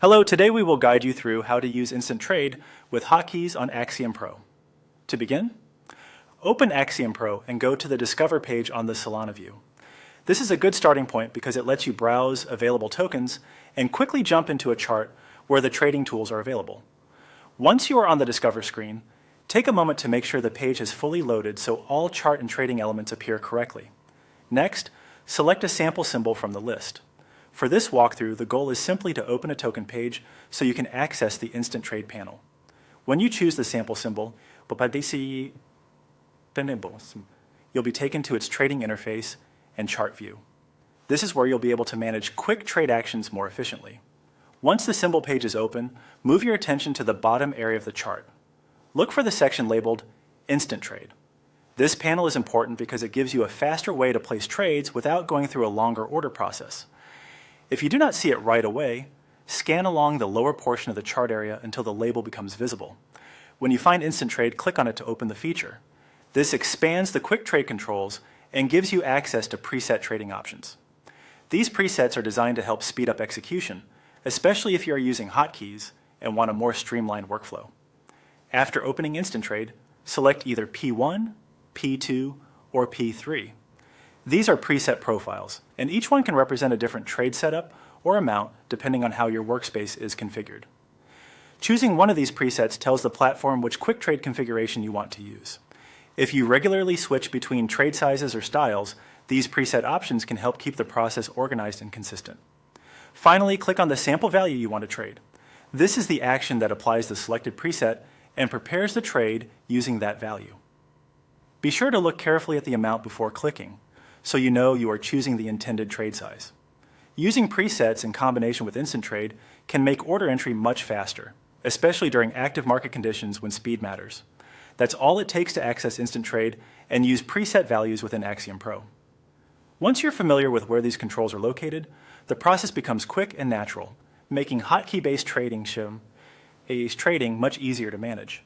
Hello, today we will guide you through how to use Instant Trade with Hotkeys on Axiom Pro. To begin, open Axiom Pro and go to the Discover page on the Solana view. This is a good starting point because it lets you browse available tokens and quickly jump into a chart where the trading tools are available. Once you are on the Discover screen, take a moment to make sure the page is fully loaded so all chart and trading elements appear correctly. Next, select a sample symbol from the list. For this walkthrough, the goal is simply to open a token page so you can access the Instant Trade panel. When you choose the sample symbol, you'll be taken to its trading interface and chart view. This is where you'll be able to manage quick trade actions more efficiently. Once the symbol page is open, move your attention to the bottom area of the chart. Look for the section labeled Instant Trade. This panel is important because it gives you a faster way to place trades without going through a longer order process. If you do not see it right away, scan along the lower portion of the chart area until the label becomes visible. When you find Instant Trade, click on it to open the feature. This expands the quick trade controls and gives you access to preset trading options. These presets are designed to help speed up execution, especially if you are using hotkeys and want a more streamlined workflow. After opening Instant Trade, select either P1, P2, or P3. These are preset profiles, and each one can represent a different trade setup or amount depending on how your workspace is configured. Choosing one of these presets tells the platform which quick trade configuration you want to use. If you regularly switch between trade sizes or styles, these preset options can help keep the process organized and consistent. Finally, click on the sample value you want to trade. This is the action that applies the selected preset and prepares the trade using that value. Be sure to look carefully at the amount before clicking, so you know you are choosing the intended trade size. Using presets in combination with Instant Trade can make order entry much faster, especially during active market conditions when speed matters. That's all it takes to access Instant Trade and use preset values within Axiom Pro. Once you're familiar with where these controls are located, the process becomes quick and natural, making hotkey-based trading much easier to manage.